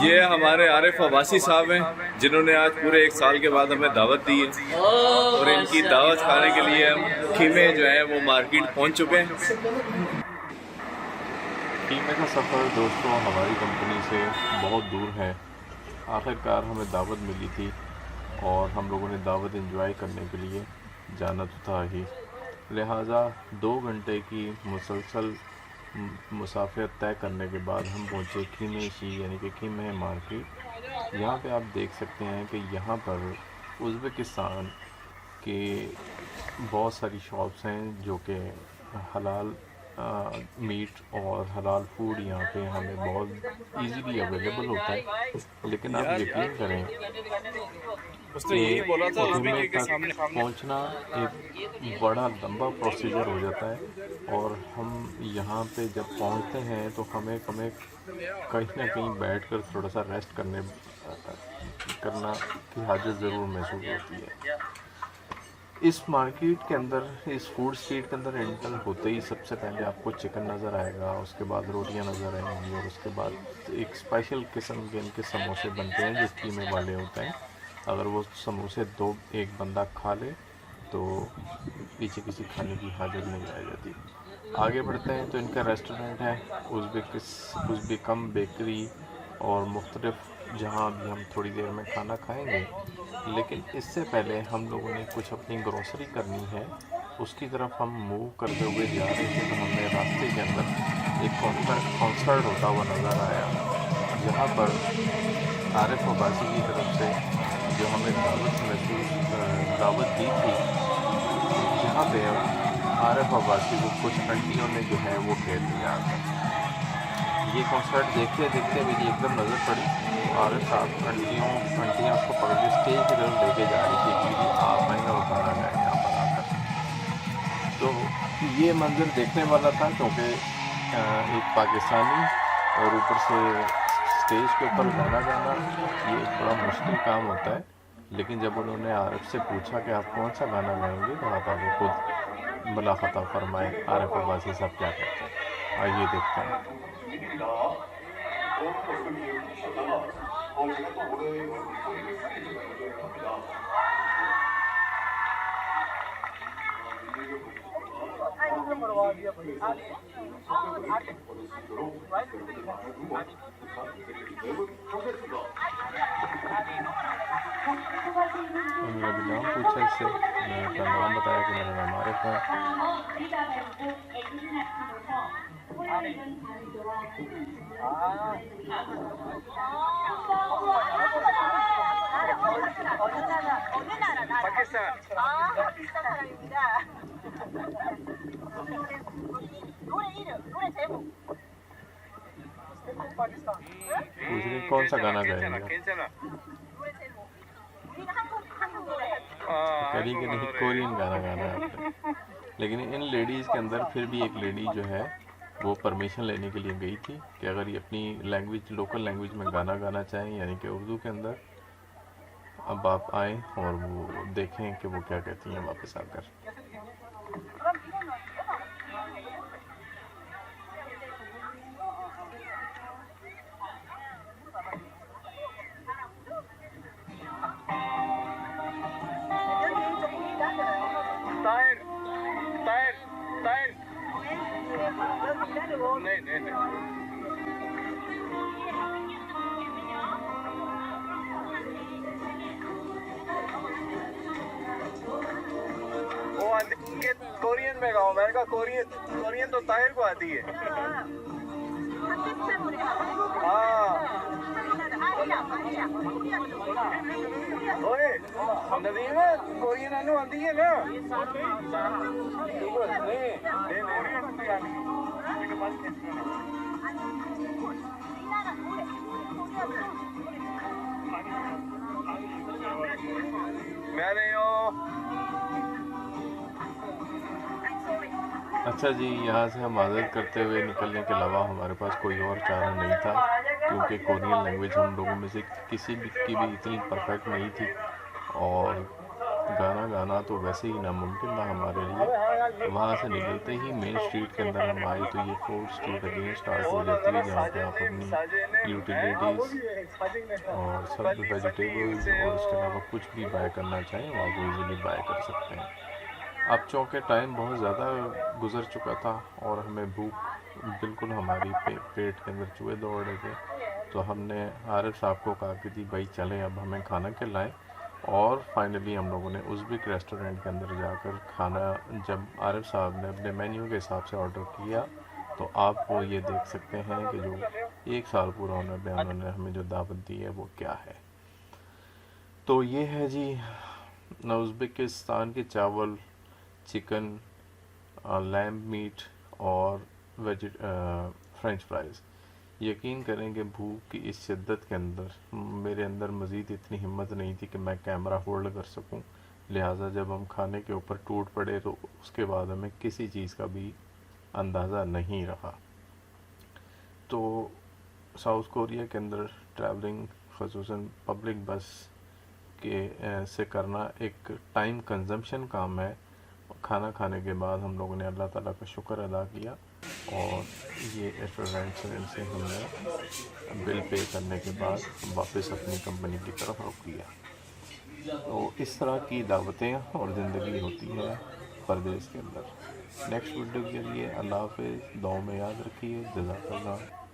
ये हमारे आरिफ अब्बासी साहब हैं जिन्होंने आज पूरे 1 साल के बाद हमें दावत दी है और इनकी दावत खाने के लिए हम खीमे जो है वो मार्केट पहुंच चुके हैं। खीमे का सफ़र दोस्तों हमारी कंपनी से बहुत दूर है। आखिरकार हमें दावत मिली थी और हम लोगों ने दावत एंजॉय करने के लिए जाना तो था ही, लिहाजा 2 घंटे की मुसलसल मुसाफिर तय करने के बाद हम पहुँचे खीमे शी यानी कि खीमे मार्केट। यहाँ पे आप देख सकते हैं कि यहाँ पर उज़्बेकिस्तान के बहुत सारी शॉप्स हैं जो कि हलाल मीट और हलाल फूड यहाँ पे हमें बहुत इजीली अवेलेबल होता है। लेकिन आप यकीन करें कि खीमे तक पहुँचना एक बड़ा लंबा प्रोसीजर हो जाता है और हम यहाँ पे जब पहुँचते हैं तो हमें कहीं ना कहीं बैठकर थोड़ा सा रेस्ट करना की हाजत ज़रूर महसूस होती है। इस मार्केट के अंदर, इस फूड स्ट्रीट के अंदर एंटर होते ही सबसे पहले आपको चिकन नज़र आएगा, उसके बाद रोटियां नज़र आएंगी और उसके बाद एक स्पेशल किस्म के इनके समोसे बनते हैं जो कीमे वाले होते हैं। अगर वो समोसे एक बंदा खा ले तो पीछे किसी खाने की हाजत नहीं रह जाती। आगे बढ़ते हैं तो इनका रेस्टोरेंट है उज़्बेकम बेकरी और मुख्तलिफ, जहाँ भी हम थोड़ी देर में खाना खाएंगे। लेकिन इससे पहले हम लोगों ने कुछ अपनी ग्रोसरी करनी है, उसकी तरफ हम मूव करते हुए जा रहे थे तो हमें रास्ते के अंदर एक कॉन्सर्ट होता हुआ नज़र आया, जहाँ पर आरिफ अब्बासी की तरफ से जो हमें दावत दी थी, जहाँ पे आरिफ अब्बासी को कुछ आंटियों ने जो है वो घेर लिया। ये कॉन्सर्ट देखते देखते मेरी एकदम नज़र पड़ी तो आरिफ साहब आंटियाँ उसको पकड़ के स्टेज की तरफ लेके जा रही थी कि जी आप आएँ और गाना गाएँ यहाँ पर आकर। तो ये मंज़र देखने वाला था क्योंकि एक पाकिस्तानी और ऊपर से स्टेज के ऊपर गाना गाना ये एक बड़ा मुश्किल काम होता है। लेकिन जब उन्होंने आरिफ से पूछा कि आप कौन सा गाना गाएंगे तो आप आगे खुद मुलाखता फरमाएँ आरिफ अब्बासी साहब क्या कहते हैं, आइए देखते हैं। उन्होंने अभी नाम पूछा इससे, मैंने अपना नाम बताया कि मेरा नाम आरिफ है। पूछ रहे कौन सा गाना गाएंगे, करी कि नहीं कोरियन गाना गाना है आपने। लेकिन इन लेडीज़ के अंदर फिर भी एक लेडी जो है वो परमिशन लेने के लिए गई थी कि अगर ये अपनी लैंग्वेज, लोकल लैंग्वेज में गाना गाना चाहें यानी कि उर्दू के अंदर, अब आप आएँ और वो देखें कि वो क्या कहती हैं वापस आकर। कोरियन में गाओ, मैंने कहा कोरियन तो ताहिर को आती है। हाँ ओए नदीम कोरियन आनू आती है ना। मैंने अच्छा जी, यहाँ से हम माज़रत करते हुए निकलने के अलावा हमारे पास कोई और चारा नहीं था, क्योंकि कोरियन लैंग्वेज हम लोगों में से किसी भी की भी इतनी परफेक्ट नहीं थी और गाना गाना तो वैसे ही नामुमकिन था हमारे लिए। वहाँ से निकलते ही मेन स्ट्रीट के अंदर हम आए तो ये 4th स्ट्रीट अगेन स्टार्ट हो जाती है, जहाँ पे आप अपनी यूटिलिटीज़ और सब वेजिटेबल्स और उसके अलावा कुछ भी बाय करना चाहें वहाँ को ईज़िली बाय कर सकते हैं। अब चूँकि टाइम बहुत ज़्यादा गुजर चुका था और हमें भूख बिल्कुल हमारी पेट के अंदर चूहे दौड़ रहे थे, तो हमने आरिफ साहब को कहा कि जी भाई चलें अब हमें खाना खिलाएं। और फाइनली हम लोगों ने उज़्बेक रेस्टोरेंट के अंदर जाकर खाना, जब आरिफ साहब ने अपने मेन्यू के हिसाब से ऑर्डर किया तो आप वो ये देख सकते हैं कि जो 1 साल पूरा होने पे उन्होंने हमें जो दावत दी है वो क्या है। तो ये है जी उज़्बेकिस्तान के चावल, चिकन, लैम्ब मीट और फ्रेंच फ्राइज़। यकीन करें कि भूख की इस शिद्दत के अंदर मेरे अंदर मज़ीद इतनी हिम्मत नहीं थी कि मैं कैमरा होल्ड कर सकूं, लिहाजा जब हम खाने के ऊपर टूट पड़े तो उसके बाद हमें किसी चीज़ का भी अंदाज़ा नहीं रहा। तो साउथ कोरिया के अंदर ट्रैवलिंग ख़ुसूसन पब्लिक बस के से करना एक टाइम कंजम्पशन काम है। खाना खाने के बाद हम लोगों ने अल्लाह ताला का शुक्र अदा किया और ये रेस्टोरेंट से हमने बिल पे करने के बाद वापस अपनी कंपनी की तरफ रुख किया। तो इस तरह की दावतें और ज़िंदगी होती है परदेश के अंदर। नेक्स्ट वीडियो के लिए अल्लाह हाफ़िज़, दुआ में याद रखिए। जज़ाकल्लाह।